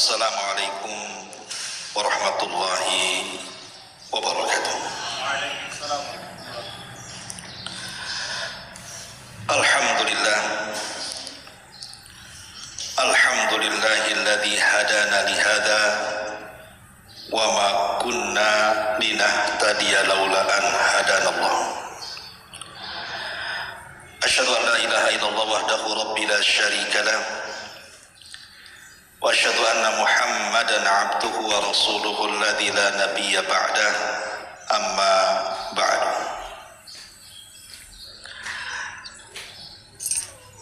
Assalamualaikum warahmatullahi wabarakatuh. Alhamdulillah, alhamdulillahilladzi hadana lihada wa ma kunna linahtadiya laula an hadanallah. Asyhadu an la ilaha illallah wahdahu rabbi la syarika lah wa asyhadu anna Muhammadan abduhu wa rasuluhu alladzi la nabiyya ba'dah, amma ba'du.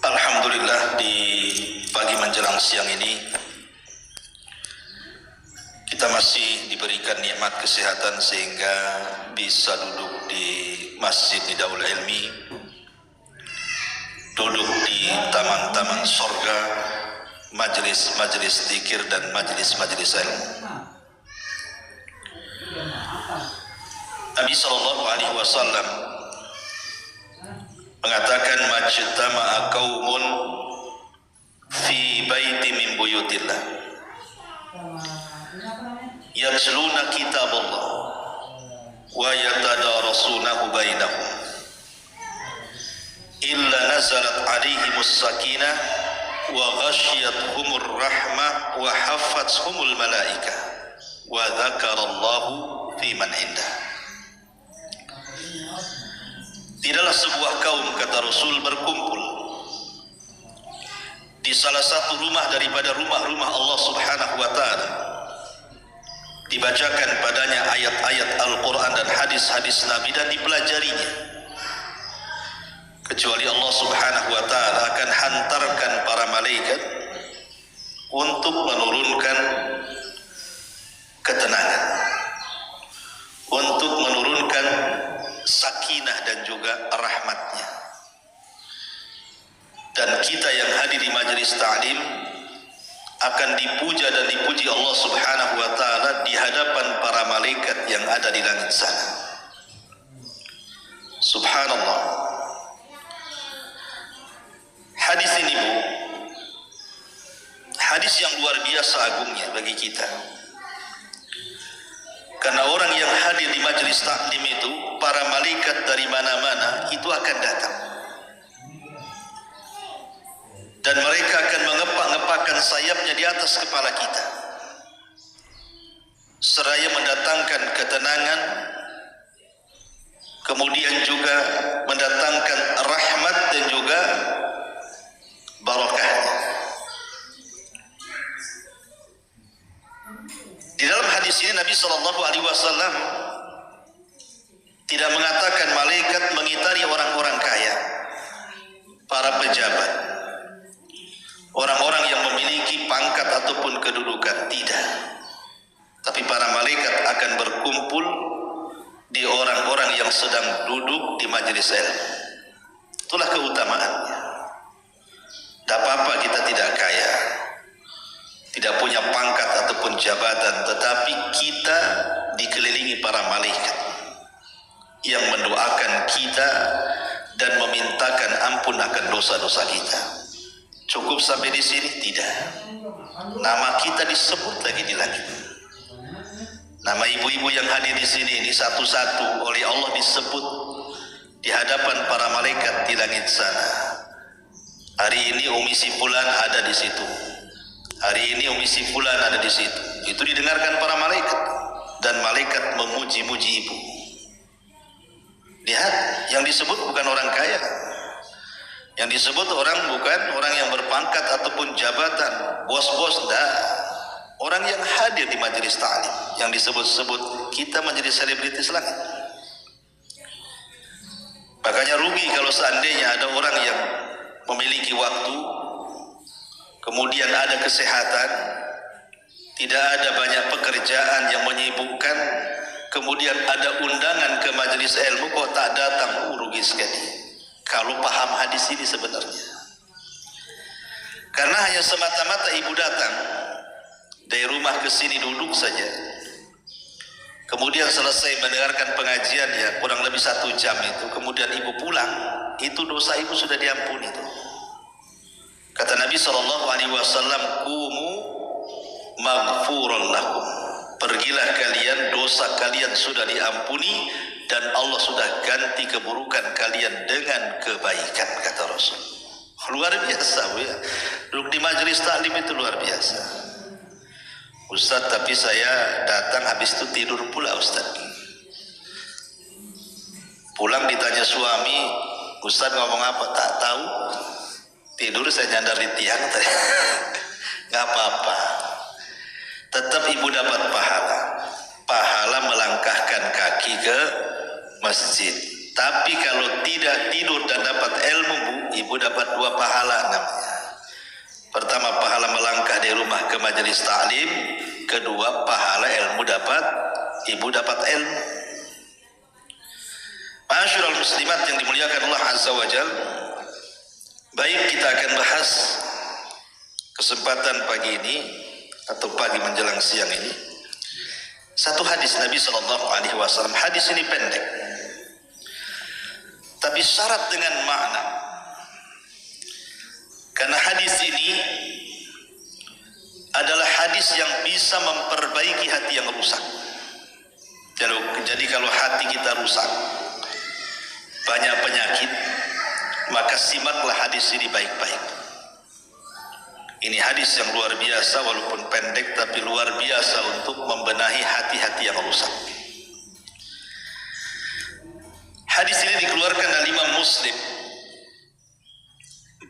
Alhamdulillah, di pagi menjelang siang ini kita masih diberikan nikmat kesehatan sehingga bisa duduk di Masjid Nidaul Ilmi, duduk di taman-taman sorga, majelis-majelis zikir dan majelis-majelis ilmu. Nabi sallallahu alaihi wasallam mengatakan, majtama'a qaumun fi baiti min buyutillah yatluna kitaballah wa yatadarasunahu bainahum illa nazalat alaihimus sakinah wa ghasyiyatuhumur rahmah wa haffathumul malaikah wa dzakarallahu fi man indah. Tidaklah sebuah kaum, kata Rasul, berkumpul di salah satu rumah daripada rumah-rumah Allah Subhanahu wa ta'ala, dibacakan padanya ayat-ayat Al-Quran dan hadis-hadis Nabi dan dipelajarinya, kecuali Allah Subhanahu wa ta'ala akan hantarkan para malaikat untuk menurunkan ketenangan, untuk menurunkan sakinah dan juga rahmatnya. Dan kita yang hadir di majelis ta'lim akan dipuja dan dipuji Allah Subhanahu wa ta'ala di hadapan para malaikat yang ada di langit sana. Subhanallah. Hadis ini, Bu, hadis yang luar biasa agungnya bagi kita. Karena orang yang hadir di majelis taklim itu, para malaikat dari mana-mana itu akan datang. Dan mereka akan mengepak-ngepakkan sayapnya di atas kepala kita, seraya mendatangkan ketenangan, kemudian juga mendatangkan rahmat dan juga barakahnya. Di dalam hadis ini Nabi sallallahu alaihi wasallam tidak mengatakan malaikat mengitari orang-orang kaya, para pejabat, orang-orang yang memiliki pangkat ataupun kedudukan, tidak. Tapi para malaikat akan berkumpul di orang-orang yang sedang duduk di majelis ilmu. Itulah keutamaannya. Tak apa-apa kita tidak kaya, tidak punya pangkat ataupun jabatan, tetapi kita dikelilingi para malaikat yang mendoakan kita dan memintakan ampun akan dosa-dosa kita. Cukup sampai di sini? Tidak. Nama kita disebut lagi di langit. Nama ibu-ibu yang hadir di sini ini satu-satu oleh Allah disebut di hadapan para malaikat di langit sana. Hari ini Umi si Fulan ada di situ. Hari ini Umi si Fulan ada di situ. Itu didengarkan para malaikat dan malaikat memuji-muji ibu. Lihat, yang disebut bukan orang kaya. Yang disebut bukan orang yang berpangkat ataupun jabatan, bos-bos, dah. Orang yang hadir di majelis ta'lim, yang disebut-sebut kita menjadi selebritis langit. Makanya rugi kalau seandainya ada orang yang memiliki waktu, kemudian ada kesehatan, tidak ada banyak pekerjaan yang menyibukkan, kemudian ada undangan ke majelis ilmu kok tak datang, rugi sekali. Kalau paham hadis ini sebenarnya, karena hanya semata-mata ibu datang dari rumah ke sini duduk saja, kemudian selesai mendengarkan pengajian ya kurang lebih 1 jam itu, kemudian ibu pulang, itu dosa ibu sudah diampuni. Kata Nabi sallallahu alaihi wasallam, "Qumu maghfuran lakum. Pergilah kalian, dosa kalian sudah diampuni dan Allah sudah ganti keburukan kalian dengan kebaikan, kata Rasul. Luar biasa, Bu, ya. Duduk di majelis taklim itu luar biasa. Ustaz, tapi saya datang habis itu tidur pula, Ustaz. Pulang ditanya suami, Ustaz ngomong apa? Tak tahu. Tidur saya nyandar di tiang tadi. Nggak apa-apa. Tetap ibu dapat pahala. Pahala melangkahkan kaki ke masjid. Tapi kalau tidak tidur dan dapat ilmu, Bu, ibu dapat 2 pahala namanya. Pertama, pahala melangkah dari rumah ke majelis taklim. Kedua, pahala ilmu dapat, ibu dapat ilmu. Ma'asyiral muslimat yang dimuliakan Allah Azza wa Jal. Baik, kita akan bahas kesempatan pagi ini atau pagi menjelang siang ini satu hadis Nabi SAW. Hadis ini pendek, tapi syarat dengan makna. Karena hadis ini adalah hadis yang bisa memperbaiki hati yang rusak. Jadi kalau hati kita rusak, banyak penyakit, maka simaklah hadis ini baik-baik. Ini hadis yang luar biasa, walaupun pendek tapi luar biasa untuk membenahi hati-hati yang rusak. Hadis ini dikeluarkan oleh Imam Muslim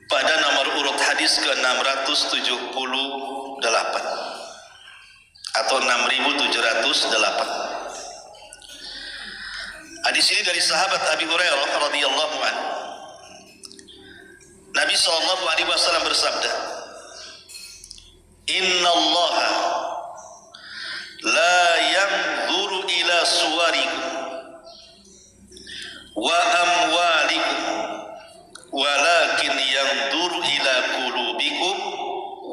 pada nomor urut hadis ke-678 atau 6708. Hadis ini dari sahabat Abi Hurairah radhiyallahu anhu. Nabi SAW bersabda, Inna Allah la yanzuru ila suwarikum wa amwalikum walakin yanzuru ila qulubikum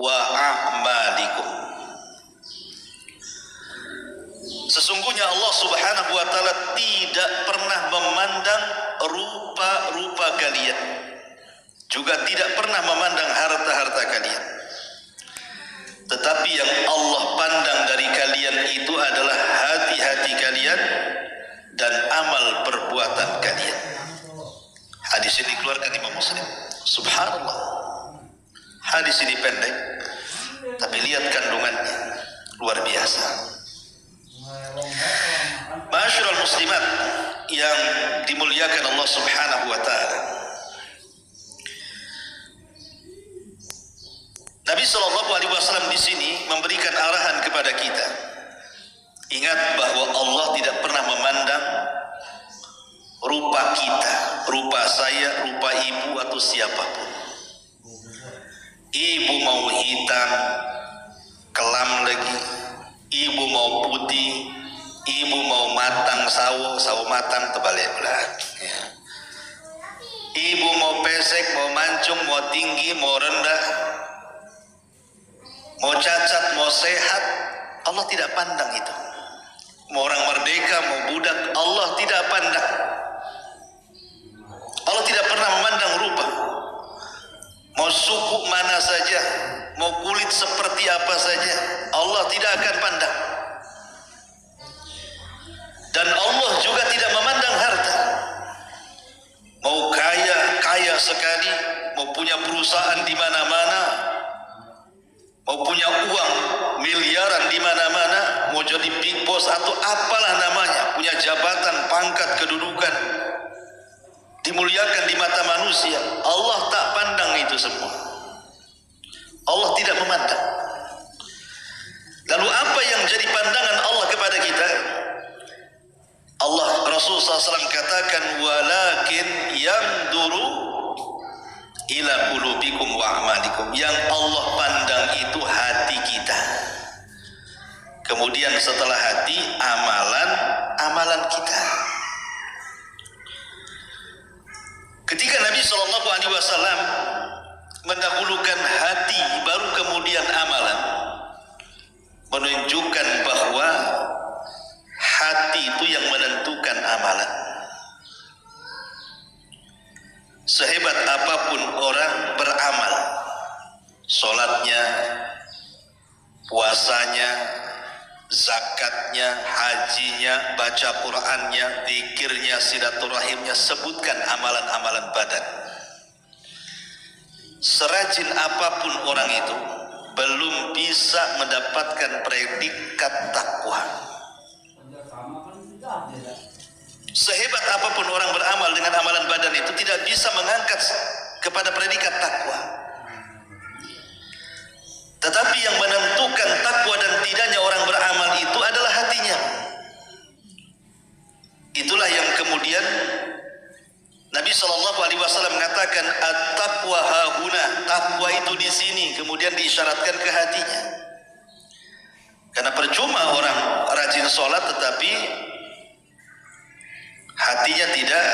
wa a'malikum. Sesungguhnya Allah Subhanahu wa taala tidak pernah memandang rupa-rupa kalian, juga tidak pernah memandang harta-harta kalian. Tetapi yang Allah pandang dari kalian itu adalah hati-hati kalian dan amal perbuatan kalian. Hadis ini dikeluarkan Imam Muslim. Subhanallah. Hadis ini pendek, tapi lihat kandungannya luar biasa. Ma'asyiral muslimat yang dimuliakan Allah Subhanahu wa taala. Nabi SAW di sini memberikan arahan kepada kita. Ingat bahwa Allah tidak pernah memandang rupa kita, rupa saya, rupa ibu atau siapapun. Ibu mau hitam, kelam lagi, ibu mau putih, ibu mau matang, sawo matang terbalik belah. Ya. Ibu mau pesek, mau mancung, mau tinggi, mau rendah, mau cacat, mau sehat, Allah tidak pandang itu. Mau orang merdeka, mau budak, Allah tidak pandang. Allah tidak pernah memandang rupa. Mau suku mana saja, mau kulit seperti apa saja, Allah tidak akan pandang. Dan Allah juga tidak memandang harta. Mau kaya sekali, mau punya perusahaan di mana-mana, mau punya uang miliaran di mana-mana, mau jadi big boss atau apalah namanya, punya jabatan, pangkat, kedudukan, dimuliakan di mata manusia, Allah tak pandang itu semua. Allah tidak memandang. Lalu apa yang jadi pandangan Allah kepada kita? Allah, Rasulullah SAW katakan, walakin yanduru ila qulubikum wa a'malikum. Yang Allah pandang itu hati kita. Kemudian setelah hati, amalan kita. Ketika Nabi SAW mendahulukan hati, baru kemudian amalan, menunjukkan bahwa hati itu yang menentukan amalan. Sehebat apapun orang beramal, sholatnya, puasa puasanya, zakatnya, hajinya, baca Qur'annya, zikirnya, silaturahimnya, sebutkan amalan-amalan badan. Serajin apapun orang itu belum bisa mendapatkan predikat takwa. Sehebat apapun orang beramal dengan amalan badan itu tidak bisa mengangkat kepada predikat takwa. Tetapi yang menentukan takwa dan tidaknya orang beramal itu adalah hatinya. Itulah yang kemudian Nabi SAW mengatakan at-taqwa hahuna, takwa itu di sini, kemudian diisyaratkan ke hatinya. Karena percuma orang rajin sholat tetapi hatinya tidak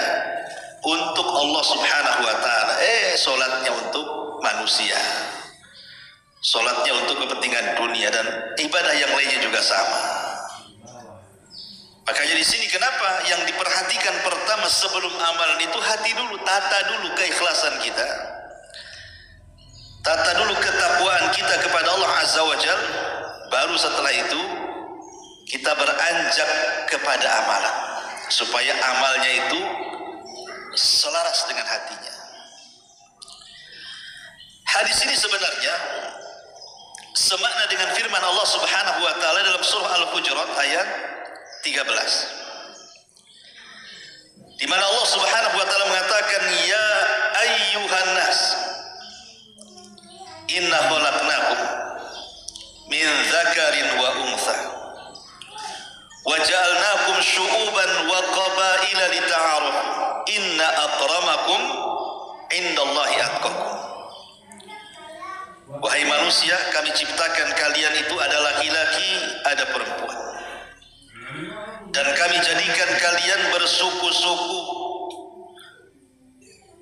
untuk Allah Subhanahu wa ta'ala. Sholatnya untuk manusia, sholatnya untuk kepentingan dunia, dan ibadah yang lainnya juga sama. Makanya di sini kenapa yang diperhatikan pertama sebelum amalan itu hati dulu, tata dulu keikhlasan kita, tata dulu ketakwaan kita kepada Allah Azza wa Jal, baru setelah itu kita beranjak kepada amalan, supaya amalnya itu selaras dengan hatinya. Hadis ini sebenarnya semakna dengan firman Allah Subhanahu wa ta'ala dalam surah Al-Hujurat ayat 13, di mana Allah Subhanahu wa ta'ala mengatakan, ya ayyuhan nas inna khalaqnakum min dzakarin wa untha wa ja'alnakum syu'uban wa qabaila lita'arafu inna akramakum indallahi atqakum. Wahai manusia, kami ciptakan kalian itu ada laki-laki, ada perempuan, dan kami jadikan kalian bersuku-suku,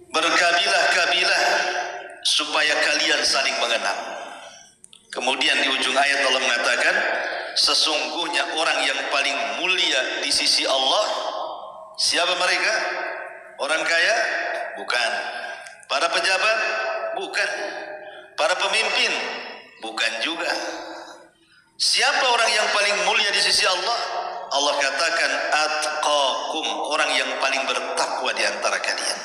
berkabilah-kabilah, supaya kalian saling mengenal. Kemudian di ujung ayat Allah mengatakan, sesungguhnya orang yang paling mulia di sisi Allah, siapa mereka? Orang kaya? Bukan. Para pejabat? Bukan. Para pemimpin? Bukan juga. Siapa orang yang paling mulia di sisi Allah? Allah katakan atqakum, orang yang paling bertakwa di antara kalian.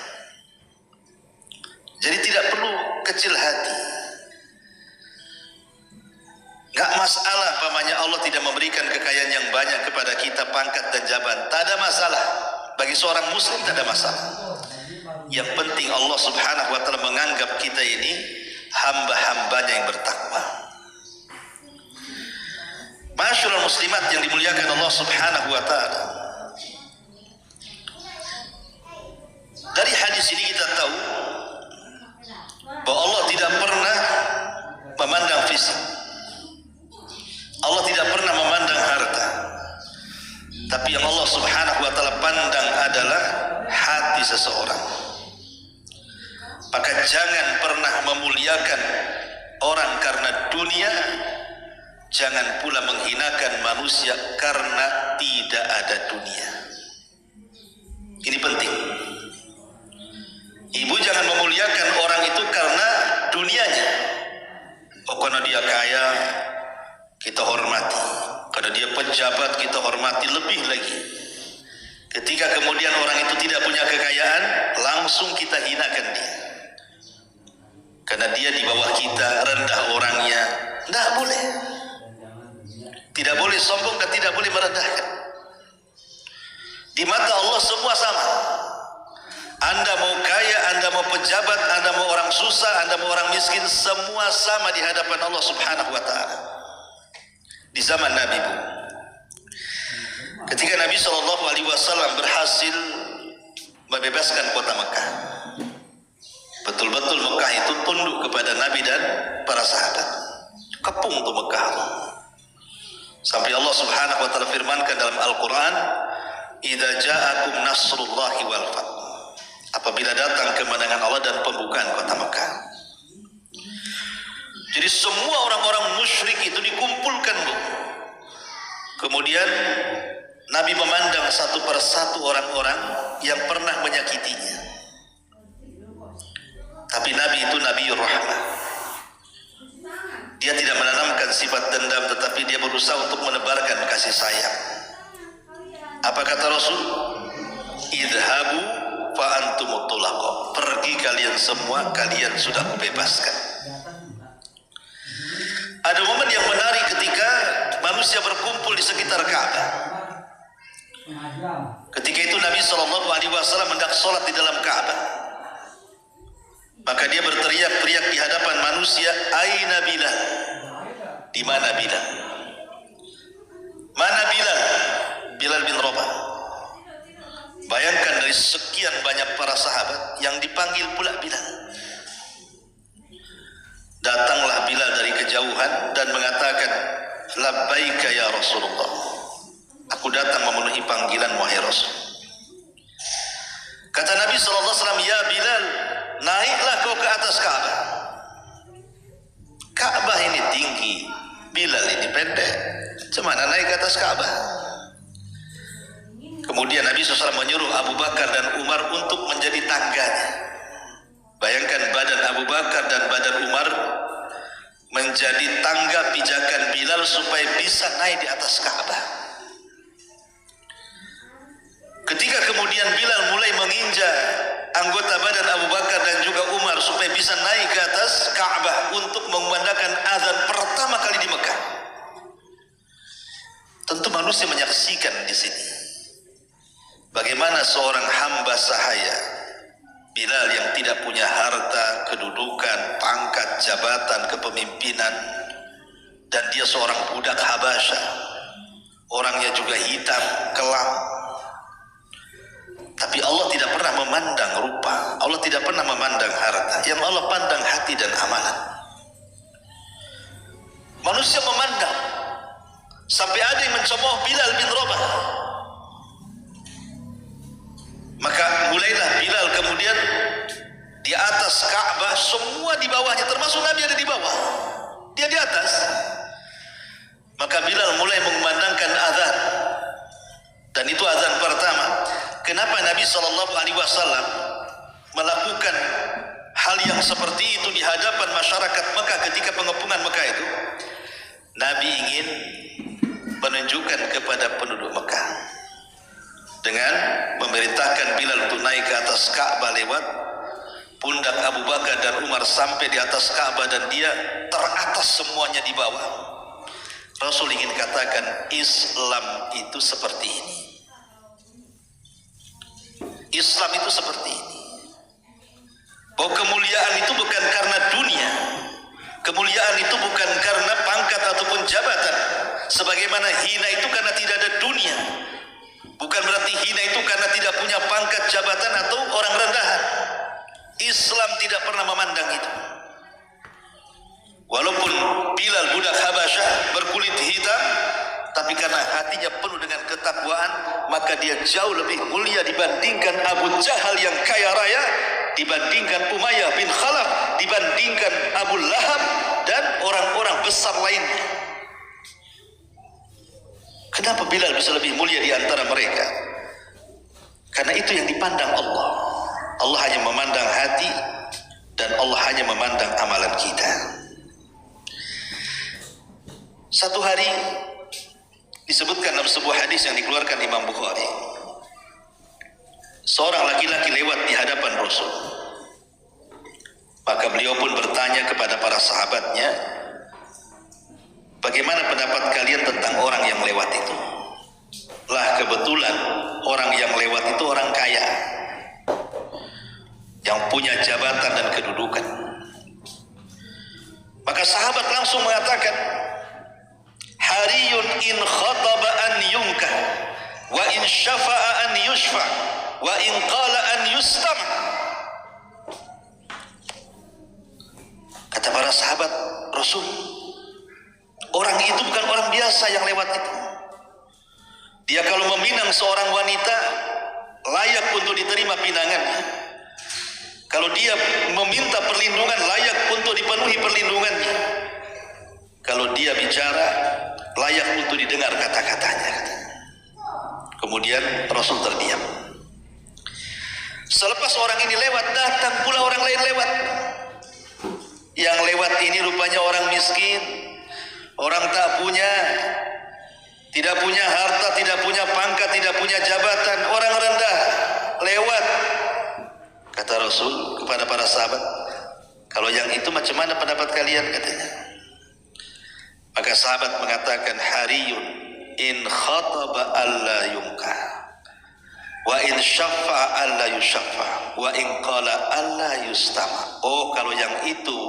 Jadi tidak perlu kecil hati. Gak masalah pamannya Allah tidak memberikan kekayaan yang banyak kepada kita, pangkat dan jabatan, tak ada masalah. Bagi seorang muslim tak ada masalah. Yang penting Allah Subhanahu wa ta'ala menganggap kita ini hamba-hambanya yang bertakwa. Masyaallah muslimat yang dimuliakan Allah Subhanahu wa ta'ala, dari hadis ini kita tahu bahwa Allah tidak pernah memandang fisik, Allah tidak pernah memandang harta, tapi yang Allah Subhanahu wa ta'ala pandang adalah hati seseorang. Maka jangan pernah memuliakan orang karena dunia, jangan pula menghinakan manusia karena tidak ada dunia. Ini penting. Ibu jangan memuliakan orang itu karena dunianya. Oh, karena dia kaya kita hormati, karena dia pejabat kita hormati lebih lagi. Ketika kemudian orang itu tidak punya kekayaan, langsung kita hinakan dia, karena dia di bawah kita, rendah orangnya. Tidak boleh. Tidak boleh sombong dan tidak boleh merendahkan. Di mata Allah semua sama. Anda mau kaya, Anda mau pejabat, Anda mau orang susah, Anda mau orang miskin, semua sama di hadapan Allah Subhanahu wa ta'ala. Di zaman Nabi, Bu, ketika Nabi SAW berhasil membebaskan kota Mekah, betul-betul Mekah itu tunduk kepada Nabi dan para sahabat. Kepung tuh Mekah, sampai Allah Subhanahu wa ta'ala firmankan dalam Al-Quran, idza ja'akum nasrullahi wal fath, apabila datang kemenangan Allah dan pembukaan kota Mekah. Jadi semua orang-orang musyrik itu dikumpulkan, Bu. Kemudian Nabi memandang satu persatu orang-orang yang pernah menyakitinya. Tapi Nabi itu Nabi Rahmah. Dia tidak menanamkan sifat dendam, tetapi dia berusaha untuk menebarkan kasih sayang. Apa kata Rasul? Idhabu fa antumut tulaqah. Pergi kalian semua, kalian sudah kubebaskan. Ada momen yang menarik ketika manusia berkumpul di sekitar Ka'bah. Ketika itu Nabi SAW hendak sholat di dalam Ka'bah. Maka dia berteriak-teriak di hadapan manusia, Aina Bilal? Di mana Bilal? Mana Bilal? Bilal bin Rabah. Bayangkan dari sekian banyak para sahabat yang dipanggil pula Bilal. Datanglah Bilal dari kejauhan dan mengatakan, Labbaika ya Rasulullah. Aku datang memenuhi panggilan wahai Rasul. Kata Nabi SAW, ya Bilal, naiklah kau ke atas Ka'bah. Ka'bah ini tinggi, Bilal ini pendek. Cemana naik ke atas Ka'bah? Kemudian Nabi SAW menyuruh Abu Bakar dan Umar untuk menjadi tangganya. Bayangkan badan Abu Bakar dan badan Umar menjadi tangga pijakan Bilal supaya bisa naik di atas Ka'bah. Ketika kemudian Bilal mulai menginjak anggota badan Abu Bakar dan juga Umar supaya bisa naik ke atas Ka'bah untuk mengumandangkan azan pertama kali di Mekah. Tentu manusia menyaksikan di sini bagaimana seorang hamba sahaya Bilal yang tidak punya harta, kedudukan, pangkat, jabatan, kepemimpinan, dan dia seorang budak Habasyah, orangnya juga hitam, kelam. Tapi Allah tidak pernah memandang rupa, Allah tidak pernah memandang harta. Yang Allah pandang hati dan amalan. Manusia memandang sampai ada yang mencemooh Bilal bin Rabah. Maka mulailah Bilal kemudian di atas Ka'bah, semua di bawahnya, termasuk Nabi ada di bawah, dia di atas. Maka Bilal mulai mengumandangkan azan, dan itu azan pertama. Kenapa Nabi SAW melakukan hal yang seperti itu di hadapan masyarakat Mekah ketika pengepungan Mekah itu? Nabi ingin menunjukkan kepada penduduk Mekah dengan memerintahkan Bilal untuk naik ke atas Ka'bah lewat pundak Abu Bakar dan Umar sampai di atas Ka'bah, dan dia teratas semuanya di bawah. Rasul ingin katakan Islam itu seperti ini. Islam itu seperti ini. Bahwa kemuliaan itu bukan karena dunia, kemuliaan itu bukan karena pangkat ataupun jabatan. Sebagaimana hina itu karena tidak ada dunia, bukan berarti hina itu karena tidak punya pangkat, jabatan atau orang rendahan. Islam tidak pernah memandang itu. Walaupun Bilal budak Habasyah berkulit hitam, tapi karena hatinya penuh dengan ketakwaan, maka dia jauh lebih mulia dibandingkan Abu Jahal yang kaya raya, dibandingkan Umayyah bin Khalaf, dibandingkan Abu Lahab dan orang-orang besar lainnya. Kenapa Bilal bisa lebih mulia di antara mereka? Karena itu yang dipandang Allah. Allah hanya memandang hati, dan Allah hanya memandang amalan kita. Satu hari disebutkan dalam sebuah hadis yang dikeluarkan Imam Bukhari, seorang laki-laki lewat di hadapan Rasul. Maka beliau pun bertanya kepada para sahabatnya, bagaimana pendapat kalian tentang orang yang lewat itu? Lah, kebetulan orang yang lewat itu orang kaya, yang punya jabatan dan kedudukan. Maka sahabat langsung mengatakan, hariyun in khataba an yunkah, wa in syafa'a an yushfa', wa in qala an yustam'. Kata para sahabat Rasul, orang itu bukan orang biasa yang lewat itu. Dia kalau meminang seorang wanita, layak untuk diterima pinangannya. Kalau dia meminta perlindungan, layak untuk dipenuhi perlindungannya. Kalau dia bicara, layak untuk didengar kata-katanya. Kemudian Rasul terdiam. Selepas orang ini lewat, datang pula orang lain lewat. Yang lewat ini rupanya orang miskin, orang tak punya, tidak punya harta, tidak punya pangkat, tidak punya jabatan, orang rendah lewat. Kata Rasul kepada para sahabat, kalau yang itu macam mana pendapat kalian, katanya. Maka sahabat mengatakan, hariyun in khataba alla yungka, wa in syaffa alla yusyaffa, wa in qala alla yustama. Oh, kalau yang itu,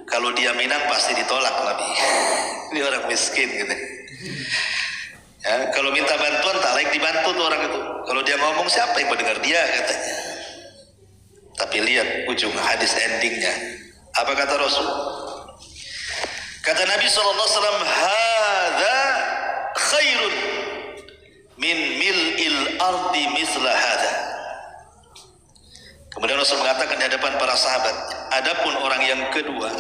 kalau dia minang pasti ditolak Nabi. Ini orang miskin gitu. Ya, kalau minta bantuan tak layak dibantu tuh orang itu. Kalau dia ngomong siapa yang mendengar dia, katanya. Tapi lihat ujung hadis endingnya. Apa kata Rasul? Kata Nabi SAW, hadza khairun min mil'il ardi misla hadza. Kemudian Rasul mengatakan di hadapan para sahabat, adapun orang yang kedua,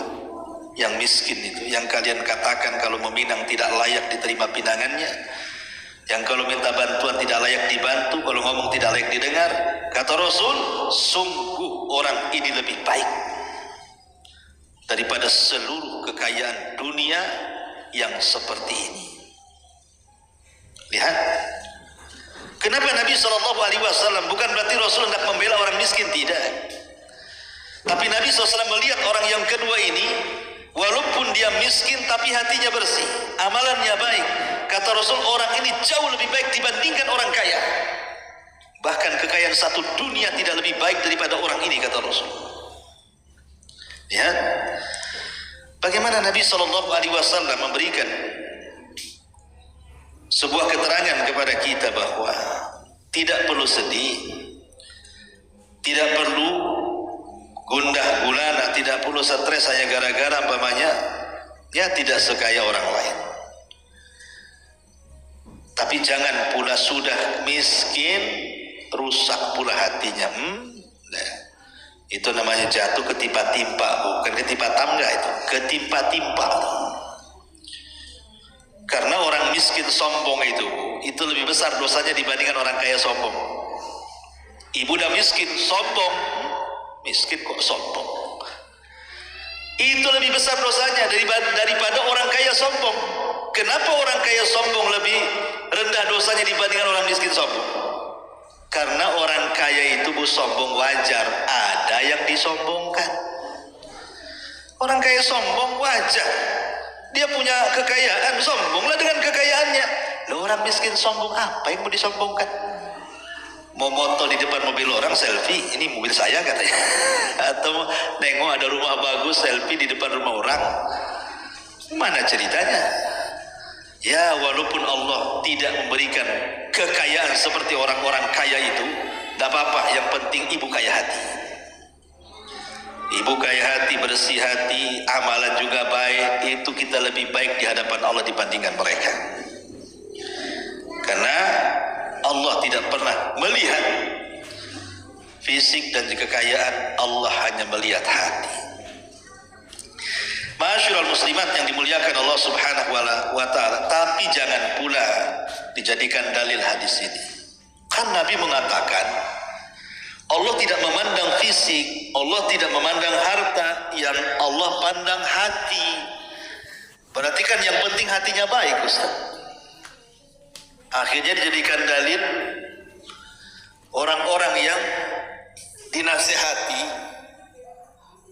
yang miskin itu, yang kalian katakan kalau meminang tidak layak diterima pinangannya, yang kalau minta bantuan tidak layak dibantu, kalau ngomong tidak layak didengar, kata Rasul, sungguh orang ini lebih baik daripada seluruh kekayaan dunia yang seperti ini. Lihat, kenapa Nabi SAW, bukan berarti Rasul hendak membela orang miskin, tidak. Tapi Nabi SAW melihat orang yang kedua ini, walaupun dia miskin tapi hatinya bersih, amalannya baik. Kata Rasul, orang ini jauh lebih baik dibandingkan orang kaya. Bahkan kekayaan satu dunia tidak lebih baik daripada orang ini, kata Rasul. Ya, bagaimana Nabi SAW memberikan sebuah keterangan kepada kita bahwa tidak perlu sedih, tidak perlu gundah gulana, tidak perlu stres hanya gara-gara umpamanya ya tidak sekaya orang lain. Tapi jangan pula sudah miskin rusak pula hatinya. Nah, itu namanya jatuh ketimpa-timpa, bukan ketimpa tangga, itu ketimpa-timpa. Karena orang miskin sombong itu lebih besar dosanya dibandingkan orang kaya sombong. Ibu dah miskin sombong, miskin kok sombong, itu lebih besar dosanya daripada orang kaya sombong. Kenapa orang kaya sombong lebih rendah dosanya dibandingkan orang miskin sombong? Karena orang kaya itu sombong wajar, ada yang disombongkan. Orang kaya sombong wajar, dia punya kekayaan, sombonglah dengan kekayaannya. Loh, orang miskin sombong, apa yang mau disombongkan? Mau moto di depan mobil orang, selfie, ini mobil saya katanya. Atau nengok ada rumah bagus, selfie di depan rumah orang. Mana ceritanya? Ya, walaupun Allah tidak memberikan kekayaan seperti orang-orang kaya itu, tidak apa-apa, yang penting ibu kaya hati. Ibu kaya hati, bersih hati, amalan juga baik, itu kita lebih baik di hadapan Allah dibandingkan mereka. Karena Allah tidak pernah melihat fisik dan kekayaan, Allah hanya melihat hati. Ma'asyiral muslimat yang dimuliakan Allah Subhanahu wa ta'ala, tapi jangan pula dijadikan dalil hadis ini. Kan Nabi mengatakan Allah tidak memandang fisik, Allah tidak memandang harta, yang Allah pandang hati. Berarti kan yang penting hatinya baik, Ustaz. Akhirnya dijadikan dalil orang-orang yang dinasihati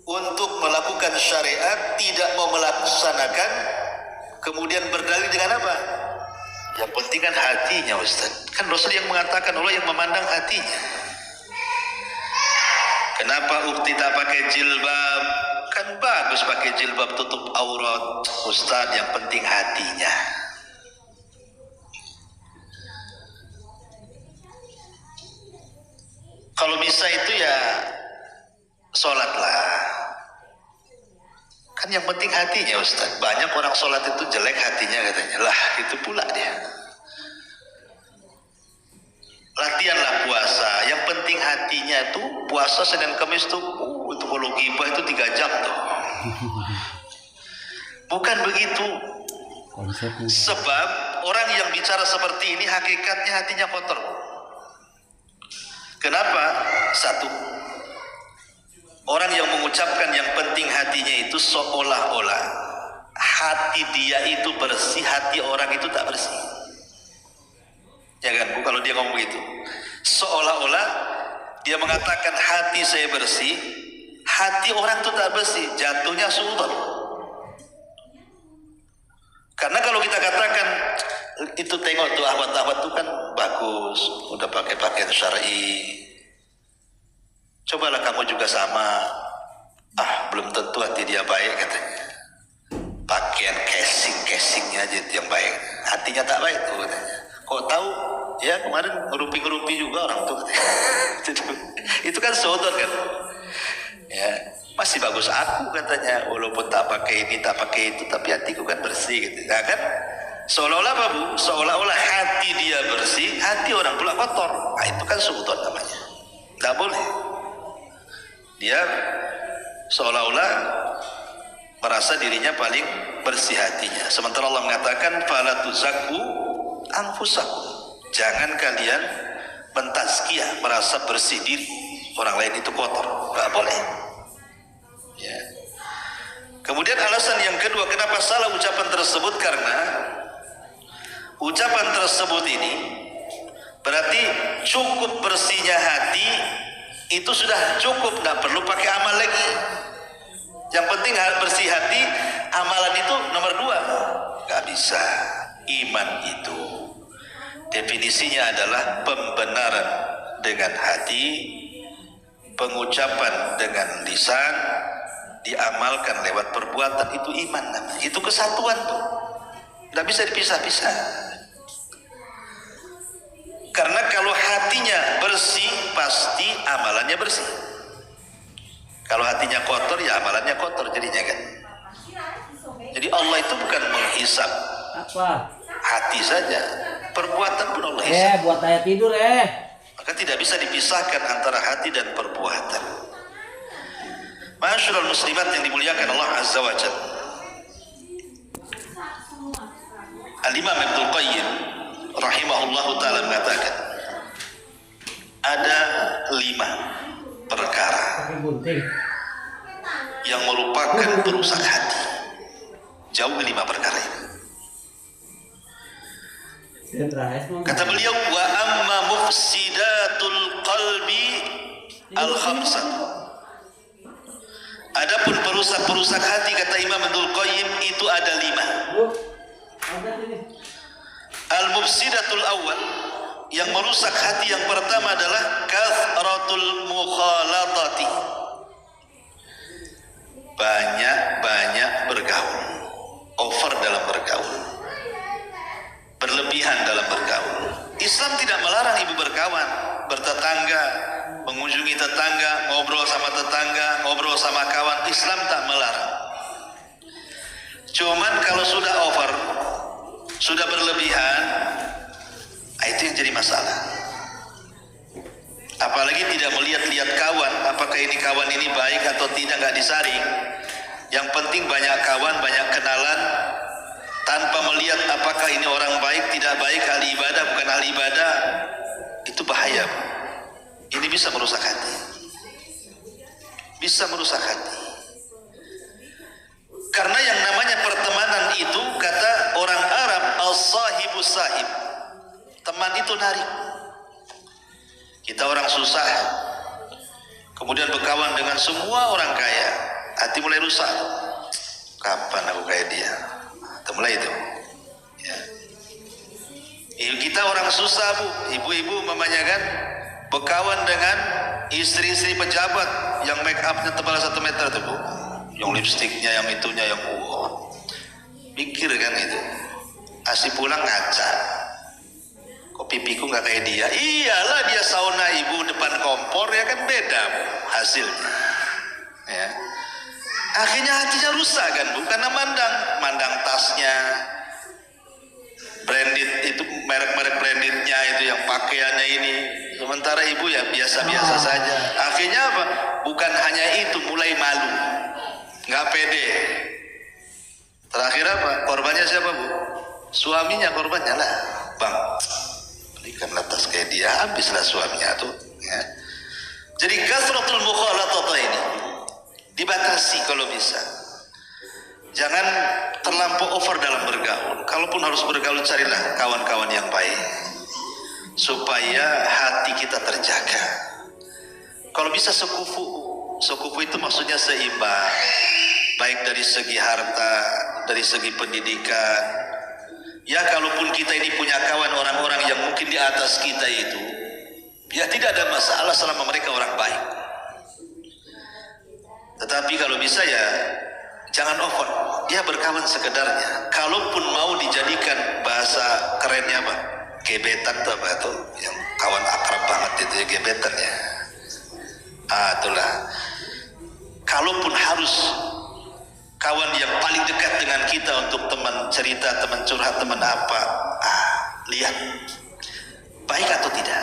untuk melakukan syariat, tidak mau melaksanakan, kemudian berdalil dengan apa? Yang penting kan hatinya, Ustaz. Kan Rasul yang mengatakan, Allah yang memandang hatinya. Kenapa ukti tak pakai jilbab? Kan bagus pakai jilbab tutup aurat, Ustaz, yang penting hatinya. Kalau bisa itu ya sholatlah. Kan yang penting hatinya, Ustaz. Banyak orang sholat itu jelek hatinya katanya. Lah, itu pula dia. Latihanlah puasa. Yang penting hatinya itu puasa Senin Kamis tuh, itu kalau gibah itu 3 jam tuh. Bukan begitu. Sebab orang yang bicara seperti ini hakikatnya hatinya kotor. Kenapa? Satu, Orang yang mengucapkan yang penting hatinya itu seolah-olah hati dia itu bersih, hati orang itu tak bersih. Ya kan, Bu, kalau dia ngomong begitu, seolah-olah dia mengatakan hati saya bersih, hati orang itu tak bersih, jatuhnya suudon. Karena kalau kita katakan itu tengok tuh ahwat-ahwat tuh kan bagus, udah pakai pakaian syar'i. Cobalah kamu juga sama. Belum tentu hati dia baik katanya. Pakaian casing-casingnya aja itu yang baik. Hatinya tak baik tuh katanya. Kok tahu? Ya kemarin ngerupi-ngerupi juga orang tuh katanya. Itu kan sodor kan. Ya, masih bagus aku katanya, walaupun tak pakai ini tak pakai itu, tapi hatiku kan bersih gitu. Nah kan seolah-olah apa, Bu? Seolah-olah hati dia bersih, hati orang pula kotor. Nah itu kan sudon namanya. Tak boleh. Dia seolah-olah merasa dirinya paling bersih hatinya. Sementara Allah mengatakan fala tuzakku anfusakum. Jangan kalian mentazkiyah, merasa bersih diri, orang lain itu kotor. Enggak boleh. Ya. Kemudian alasan yang kedua kenapa salah ucapan tersebut, karena ucapan tersebut ini berarti cukup bersihnya hati itu sudah cukup, nggak perlu pakai amal lagi. Yang penting bersih hati, amalan itu nomor 2. Nggak bisa. Iman itu definisinya adalah pembenaran dengan hati, pengucapan dengan lisan, diamalkan lewat perbuatan. Itu iman namanya. Itu kesatuan tuh, nggak bisa dipisah-pisah. Karena kalau hatinya bersih, pasti amalannya bersih. Kalau hatinya kotor, ya amalannya kotor jadinya kan. Jadi Allah itu bukan menghisap hati saja, perbuatan pun Allah hisap. Buat saya tidur Maka tidak bisa dipisahkan antara hati dan perbuatan. Ma'asyiral muslimat yang dimuliakan Allah Azza wa Jalla. Al-Imam Ibnu Qayyim rahimahullahu ta'ala mengatakan ada 5 perkara yang merupakan perusak hati. Jauh 5 perkara ini. Kata beliau, wa amma mufsidatul qalbi al-khamsah. Adapun perusak-perusak hati, kata Imam Ibnu Qayyim, itu ada 5. Al-mufsidatul awal, yang merusak hati yang pertama adalah kathratul mukhalatati. Banyak bergaul, over dalam bergaul, berlebihan dalam bergaul. Islam tidak melarang ibu berkawan, bertetangga, mengunjungi tetangga, ngobrol sama tetangga, ngobrol sama kawan. Islam tak melarang. Cuman kalau sudah over, sudah berlebihan, itu yang jadi masalah. Apalagi tidak melihat-lihat kawan, apakah ini kawan ini baik atau tidak, nggak disaring. Yang penting banyak kawan, banyak kenalan, tanpa melihat apakah ini orang baik, tidak baik, ahli ibadah, bukan ahli ibadah. Itu bahaya. Ini bisa merusak hati. Bisa merusak hati. Karena yang namanya pertemanan itu, kata orang Arab, as-sahibu sahib. Teman itu narik. Kita orang susah, kemudian berkawan dengan semua orang kaya, hati mulai rusak. Kapan aku kayak dia? Mulai itu. Ya. Kita orang susah, Bu. Ibu-ibu mamanya kan berkawan dengan istri-istri pejabat yang make upnya tebal 1 meter tuh, Bu. Yang lipstiknya, yang itunya, yang pikir kan itu. Asih pulang ngaca. Kok pipiku nggak kayak dia? Iyalah, dia sauna ibu depan kompor, ya kan beda, Bu, hasilnya. Ya. Akhirnya hatinya rusak kan, Bu, karena mandang tasnya, branded itu, merek-merek brandednya itu, yang pakaiannya ini. Sementara ibu ya biasa-biasa saja. Akhirnya apa? Bukan hanya itu, mulai malu, nggak pede. Terakhir apa? Korbannya siapa, Bu? Suaminya korbannya lah. Bang, belikanlah tas kayak dia, habislah suaminya tuh. Ya. Jadi kasratul mukhalatata ini dibatasi kalau bisa. Jangan terlampau over dalam bergaul. Kalaupun harus bergaul, carilah kawan-kawan yang baik supaya hati kita terjaga. Kalau bisa sekufu, sekufu itu maksudnya seimbang, baik dari segi harta, dari segi pendidikan. Ya kalaupun kita ini punya kawan orang-orang yang mungkin di atas kita itu, ya tidak ada masalah selama mereka orang baik. Tetapi kalau bisa ya jangan over, ya berkawan sekedarnya. Kalaupun mau dijadikan bahasa kerennya apa? Gebetan tuh apa tuh? Yang kawan akrab banget itu ya gebetan ya. Itulah. Kalaupun harus kawan yang paling dekat dengan kita untuk teman cerita, teman curhat, teman apa, lihat baik atau tidak.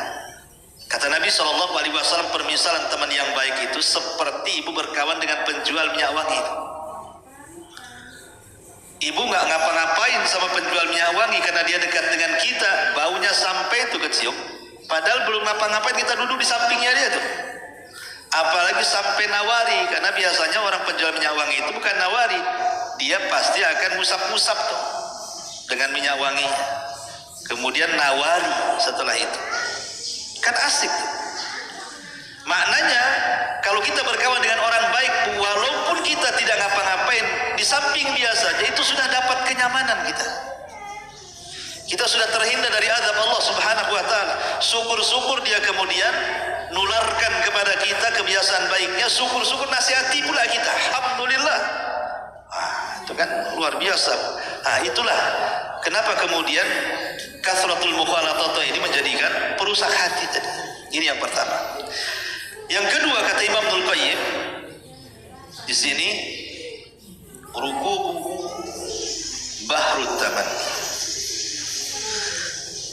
Kata Nabi SAW, permisalan teman yang baik itu seperti ibu berkawan dengan penjual minyak wangi itu. Ibu nggak ngapa-ngapain sama penjual minyak wangi karena dia dekat dengan kita, baunya sampai itu kecium. Padahal belum ngapa-ngapain, kita duduk di sampingnya dia tuh. Apalagi sampai nawari, karena biasanya orang penjual minyak wangi itu bukan nawari, dia pasti akan musap-musap tuh dengan minyak wangi. Kemudian nawari setelah itu, kan asik tuh. Maknanya kalau kita berkawan dengan orang baik, walaupun kita tidak ngapa-ngapain, di samping dia saja itu sudah dapat kenyamanan kita. Kita sudah terhindar dari azab Allah Subhanahu wa taala. Syukur-syukur dia kemudian nularkan kepada kita kebiasaan baiknya, syukur-syukur nasihati pula kita. Alhamdulillah. Itu kan luar biasa. Itulah kenapa kemudian kasratul mukhalatah ini menjadikan perusak hati tadi. Ini yang pertama. Yang kedua kata Imam Ibnul Qayyim di sini, rukubu bahrut taman,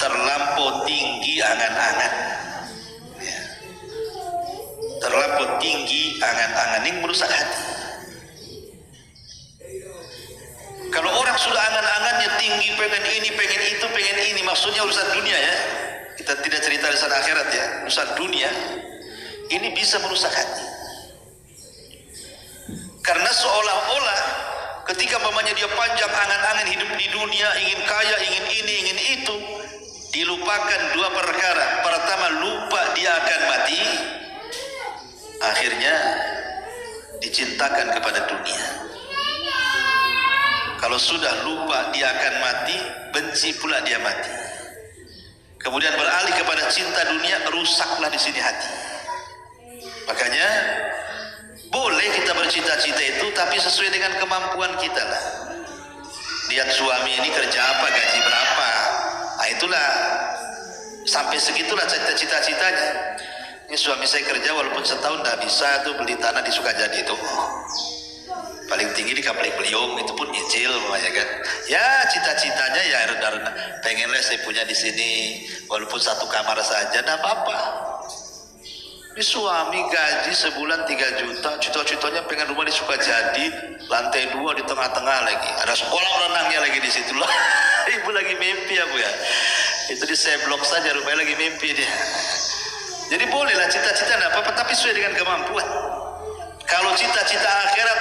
terlampau tinggi angan-angan. Terlampau tinggi angan-angan ini merusak hati. Kalau orang sudah angan-angannya tinggi, pengen ini, pengen itu, pengen ini, maksudnya urusan dunia ya, kita tidak cerita urusan akhirat ya, urusan dunia, ini bisa merusak hati. Karena seolah-olah ketika mamanya dia panjang angan-angan hidup di dunia, ingin kaya, ingin ini, ingin itu, dilupakan dua perkara. Pertama, lupa dia akan mati. Akhirnya dicintakan kepada dunia. Kalau sudah lupa dia akan mati, benci pula dia mati. Kemudian beralih kepada cinta dunia, rusaklah di sini hati. Makanya boleh kita bercita-cita itu, tapi sesuai dengan kemampuan kita lah. Lihat suami ini kerja apa, gaji berapa. Itulah sampai segitulah cita-citanya. Ini suami saya kerja walaupun setahun dah bisa tuh beli tanah di Sukajadi itu. Paling tinggi di Kaplik Beliung, itu pun icil namanya kan. Ya cita-citanya ya rendah-rendah. Pengenlah saya punya di sini walaupun satu kamar saja, enggak apa-apa. Ini suami gaji sebulan 3 juta, cita-citanya pengen rumah di Sukajadi, lantai 2 di tengah-tengah lagi. Ada sekolah renangnya lagi di situ lah. Ibu lagi mimpi ya Bu ya. Itu di seblok saja rumahnya lagi mimpi dia. Jadi bolehlah cita-cita enggak apa-apa, tapi sesuai dengan kemampuan. Kalau cita-cita akhirat,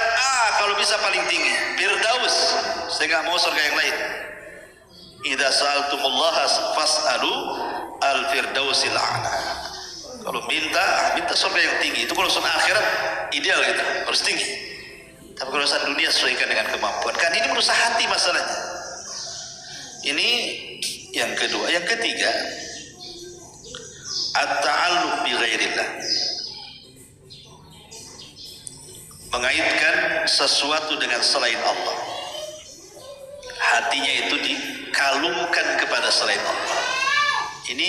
kalau bisa paling tinggi, Firdaus. Saya enggak mau surga yang lain. Idza sa'altumullaha fas'alu al-firdausil a'la. Kalau minta surga yang tinggi. Itu kalau surga akhirat ideal gitu, harus tinggi. Tapi kalau urusan dunia sesuaikan dengan kemampuan. Kan ini merusak hati masalahnya. Ini yang kedua. Yang ketiga, at-ta'alluq bi ghairillah, mengaitkan sesuatu dengan selain Allah. Hatinya itu dikalungkan kepada selain Allah. Ini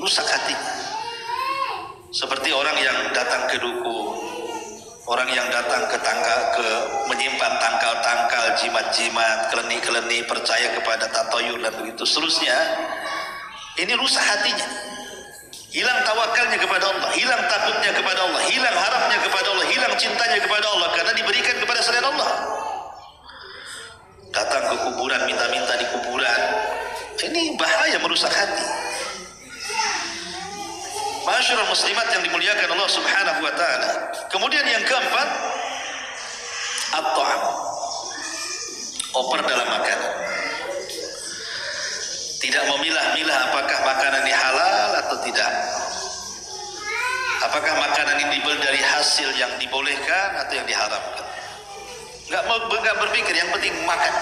rusak hatinya. Seperti orang yang datang ke dukun, orang yang datang ke menyimpan tangkal-tangkal, jimat-jimat, keleni-keleni, percaya kepada tatayur dan begitu seterusnya. Ini rusak hatinya. Hilang tawakalnya kepada Allah, hilang takutnya kepada Allah, hilang harapnya kepada Allah, hilang cintanya kepada Allah karena diberikan kepada selain Allah. Datang ke kuburan, minta-minta di kuburan. Ini bahaya, merusak hati. Masyarul muslimat yang dimuliakan Allah Subhanahu wa taala. Kemudian yang keempat, at-ta'am, oper dalam makanan. Tidak memilah-milah apakah makanan ini halal atau tidak. Apakah makanan ini dibuat dari hasil yang dibolehkan atau yang diharamkan. Nggak berpikir, yang penting makan.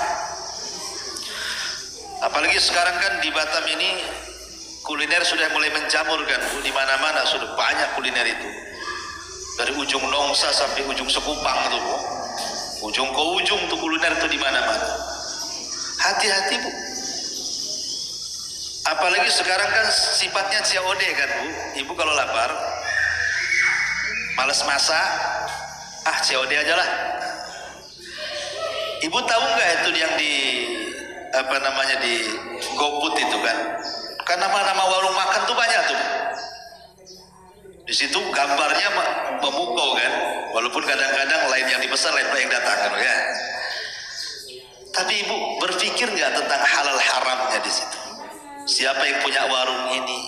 Apalagi sekarang kan di Batam ini kuliner sudah mulai menjamur kan, Bu. Di mana-mana sudah banyak kuliner itu. Dari ujung Nongsa sampai ujung Sekupang tuh, Bu. Ujung ke ujung tuh kuliner itu di mana-mana. Hati-hati, Bu. Apalagi sekarang kan sifatnya COD kan, Bu. Ibu kalau lapar, malas masak, COD aja lah. Ibu tahu nggak itu yang di di GoFood itu kan? Kan nama-nama warung makan tuh banyak tuh. Di situ gambarnya memukau kan, walaupun kadang-kadang lain yang dipesan, lain yang datang kan ya. Tapi ibu berpikir nggak tentang halal haramnya di situ? Siapa yang punya warung ini?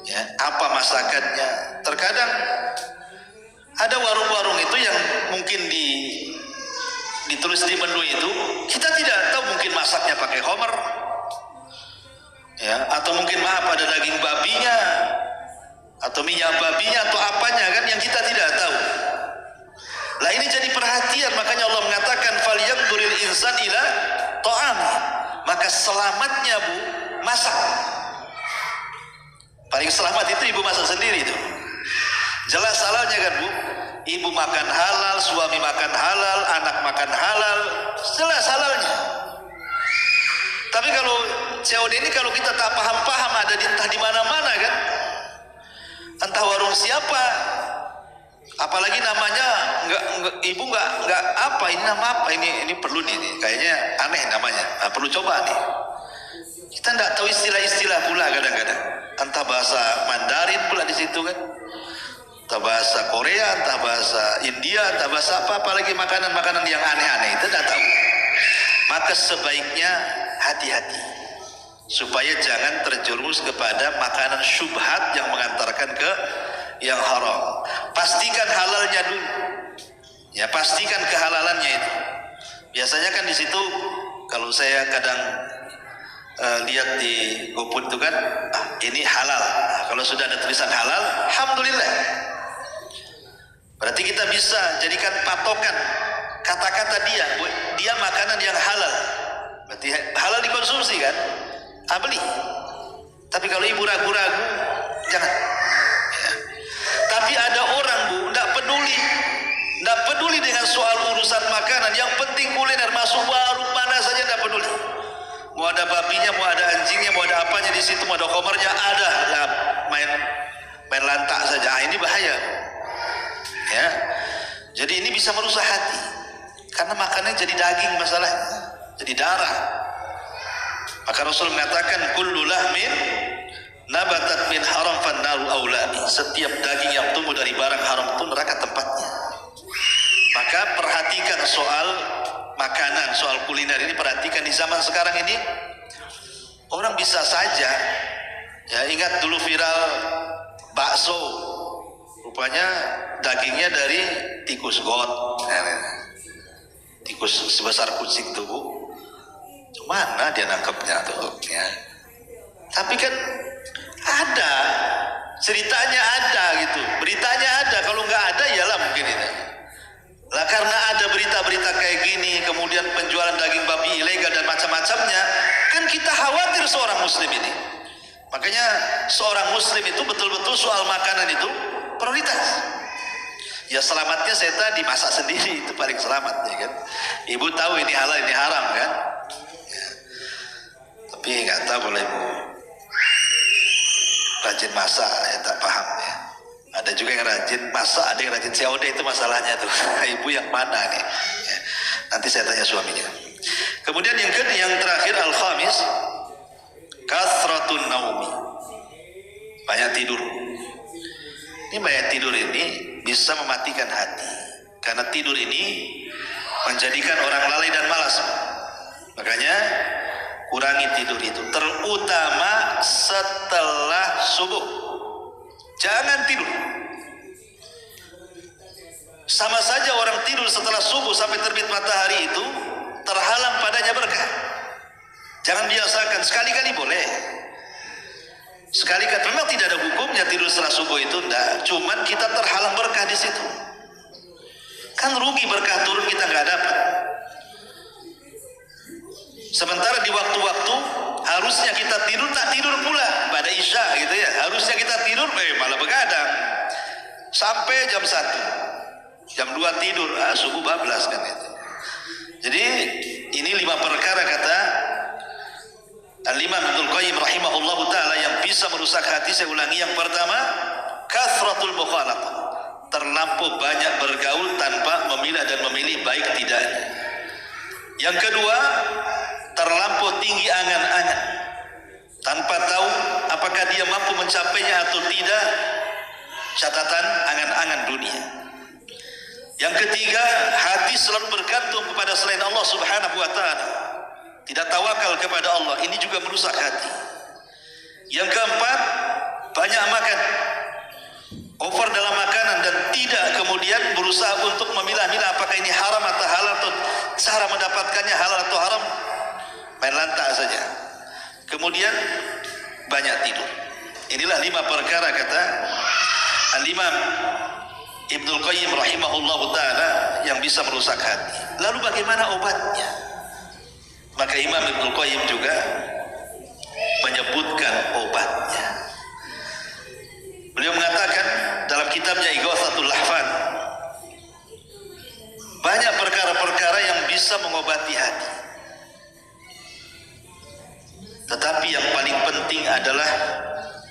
Ya, apa masakannya? Terkadang ada warung-warung itu yang mungkin ditulis di menu itu, kita tidak tahu, mungkin masaknya pakai homer, ya, atau mungkin maaf ada daging babinya, atau minyak babinya, atau apanya kan yang kita tidak tahu. Lah ini jadi perhatian, makanya Allah mengatakan falyanzuril insan ila ta'am. Maka selamatnya, Bu, masak. Paling selamat itu ibu masak sendiri itu. Jelas halalnya kan, Bu? Ibu makan halal, suami makan halal, anak makan halal, jelas halalnya. Tapi kalau COD ini kalau kita tak paham-paham, ada entah di mana-mana kan, entah warung siapa, apalagi namanya ibu nggak apa, ini nama apa, ini perlu nih, kayaknya aneh namanya, perlu coba nih. Kita nggak tahu istilah-istilah pula kadang-kadang, entah bahasa Mandarin pula di situ kan, entah bahasa Korea, entah bahasa India, entah bahasa apa, apalagi makanan-makanan yang aneh-aneh itu nggak tahu. Maka sebaiknya hati-hati supaya jangan terjerumus kepada makanan syubhat yang mengantarkan ke yang haram. Pastikan halalnya dulu, ya, pastikan kehalalannya itu. Biasanya kan di situ kalau saya kadang lihat di GoFood itu kan, ini halal. Kalau sudah ada tulisan halal, alhamdulillah. Berarti kita bisa jadikan patokan kata-kata dia makanan yang halal. Berarti halal dikonsumsi kan? Beli. Tapi kalau ibu ragu-ragu, jangan. Ya. Tapi ada orang, Bu, tidak peduli dengan soal urusan makanan. Yang penting kuliner, masuk warung mana saja tidak peduli. Mau ada babinya, mau ada anjingnya, mau ada apanya di situ, mau ada komernya, ada. Nah, main lantak saja. Ini bahaya. Ya. Jadi ini bisa merusak hati. Karena makannya jadi daging masalahnya, jadi darah. Maka Rasul mengatakan kullu lahmin nabatat min haram fannaru aulani. Setiap daging yang tumbuh dari barang haram itu neraka tempatnya. Maka perhatikan soal makanan, soal kuliner ini, perhatikan di zaman sekarang ini orang bisa saja, ya, ingat dulu viral bakso, rupanya dagingnya dari tikus got, tikus sebesar kucing tuh, Bu. Mana dia nangkepnya tuh, ya. Tapi kan ada ceritanya, ada gitu, beritanya ada. Kalau nggak ada, iyalah mungkin itu. Lah karena ada berita-berita kayak gini, kemudian penjualan daging babi ilegal dan macam-macamnya, kan kita khawatir seorang muslim ini. Makanya seorang muslim itu betul-betul soal makanan itu prioritas. Ya selamatnya saya tadi masak sendiri, itu paling selamat, ya kan. Ibu tahu ini halal, ini haram kan. Ya. Tapi nggak tahu boleh ibu rajin masak, ya tak paham ya. Ada juga yang rajin masak, ada yang rajin COD, itu masalahnya tuh. Ibu yang mana nih? Ya. Nanti saya tanya suaminya. Kemudian yang terakhir al-khamis, kasratun naumi, banyak tidur. Ini banyak tidur ini bisa mematikan hati, karena tidur ini menjadikan orang lalai dan malas. Makanya kurangi tidur itu, terutama setelah subuh. Jangan tidur Sama saja orang tidur setelah subuh sampai terbit matahari itu terhalang padanya berkah. Jangan biasakan, sekali-kali boleh. Sekali-kali memang tidak ada hukumnya tidur setelah subuh itu, enggak. Cuman kita terhalang berkah di situ. Kan rugi berkah turun kita nggak dapat. Sementara di waktu-waktu harusnya kita tidur, tak tidur pula pada isya gitu ya. Harusnya kita tidur, malah begadang sampai jam 1, jam 2 tidur, subuh bablas kan itu. Jadi ini 5 perkara kata Al-Imam Ibnul Qayyim rahimahullah ta'ala yang bisa merusak hati. Saya ulangi, yang pertama, kathratul mukhalatah, terlampau banyak bergaul tanpa memilah dan memilih baik tidaknya. Yang kedua, terlampau tinggi angan-angan tanpa tahu apakah dia mampu mencapainya atau tidak. Catatan angan-angan dunia. Yang ketiga, hati selalu bergantung kepada selain Allah subhanahu wa ta'ala, tidak tawakal kepada Allah. Ini juga merusak hati. Yang keempat, banyak makan, over dalam makanan, dan tidak kemudian berusaha untuk memilah-milah apakah ini haram atau halal, atau cara mendapatkannya halal atau haram, main lantak saja. Kemudian banyak tidur. Inilah 5 perkara kata Al-Imam Ibnul Qayyim rahimahullahu ta'ala yang bisa merusak hati. Lalu bagaimana obatnya? Maka Imam Ibnul Qayyim juga menyebutkan obatnya. Beliau mengatakan dalam kitabnya Ighathatul Lahfan, banyak perkara-perkara yang bisa mengobati hati, tetapi yang paling penting adalah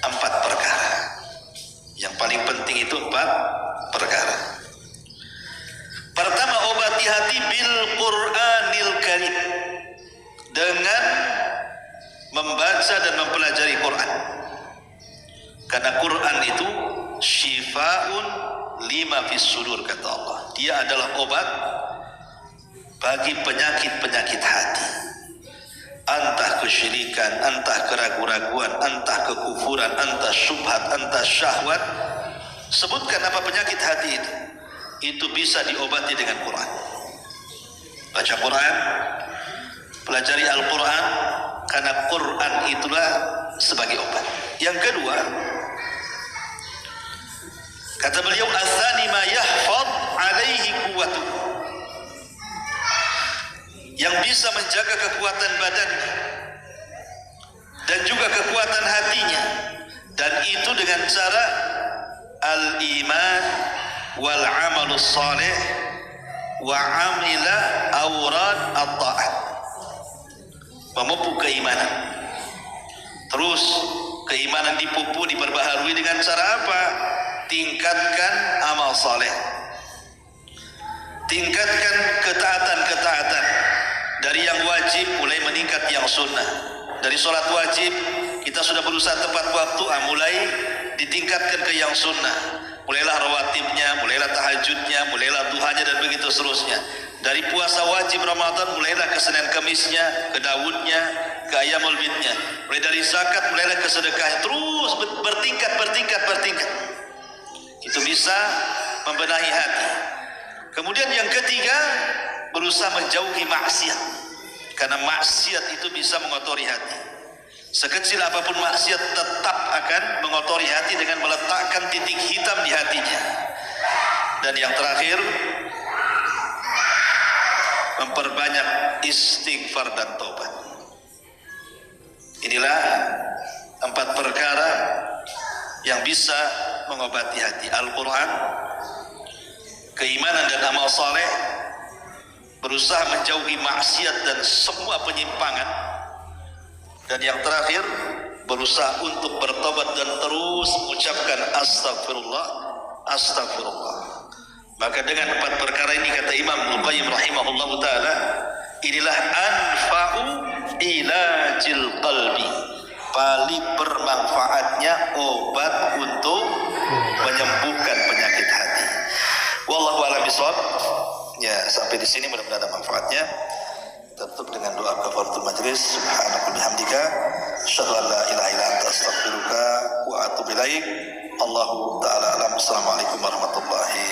4 perkara. Yang paling penting itu 4 perkara. Pertama, obati hati bil Qur'anil Karim, dengan membaca dan mempelajari Quran. Karena Quran itu syifaun lima fis sudur, kata Allah. Dia adalah obat bagi penyakit-penyakit hati. Entah kesyirikan, entah keraguan-raguan, entah kekufuran, entah syubhat, entah syahwat. Sebutkan apa penyakit hati itu. Itu bisa diobati dengan Quran. Baca Quran, pelajari Al-Quran, karena Quran itulah sebagai obat. Yang kedua, kata beliau, asani ma yahfad alaihi quwwatuh, yang bisa menjaga kekuatan badannya dan juga kekuatan hatinya, dan itu dengan cara al-iman wal amalus salih wa amila awrad at-ta'at, memupuk keimanan. Terus keimanan dipupuk, diperbaharui dengan cara apa? Tingkatkan amal saleh, tingkatkan ketaatan-ketaatan, dari yang wajib mulai meningkat yang sunnah. Dari sholat wajib kita sudah berusaha tepat waktu, mulai ditingkatkan ke yang sunnah. Mulailah rawatibnya, mulailah tahajudnya, mulailah duhanya, dan begitu seterusnya. Dari puasa wajib Ramadan, mulailah ke Senin Kemisnya, ke Daudnya, ke Ayyamul Bidnya. Mulai dari zakat, mulailah ke sedekah. Terus bertingkat. Itu bisa membenahi hati. Kemudian yang ketiga, berusaha menjauhi maksiat, karena maksiat itu bisa mengotori hati. Sekecil apapun maksiat tetap akan mengotori hati dengan meletakkan titik hitam di hatinya. Dan yang terakhir, memperbanyak istighfar dan taubat. Inilah 4 perkara yang bisa mengobati hati: Al-Quran, keimanan dan amal saleh, berusaha menjauhi maksiat dan semua penyimpangan, dan yang terakhir, berusaha untuk bertobat dan terus mengucapkan astagfirullah, astagfirullah. Maka dengan 4 perkara ini, kata Imam Ibnul Qayyim rahimahullah ta'ala, inilah anfa'u ilajil qalbi, paling bermanfaatnya obat untuk menyembuhkan penyakit hati. Wallahu a'lam bishawab. Ya, sampai di sini mudah-mudahan ada manfaatnya. Tutup dengan doa kafaratul majlis. Subhanaka bihamdika asyhadu an la ilaha illa anta astaghfiruka wa atubu ilaik. Allahu ta'ala alam. Assalamualaikum warahmatullahi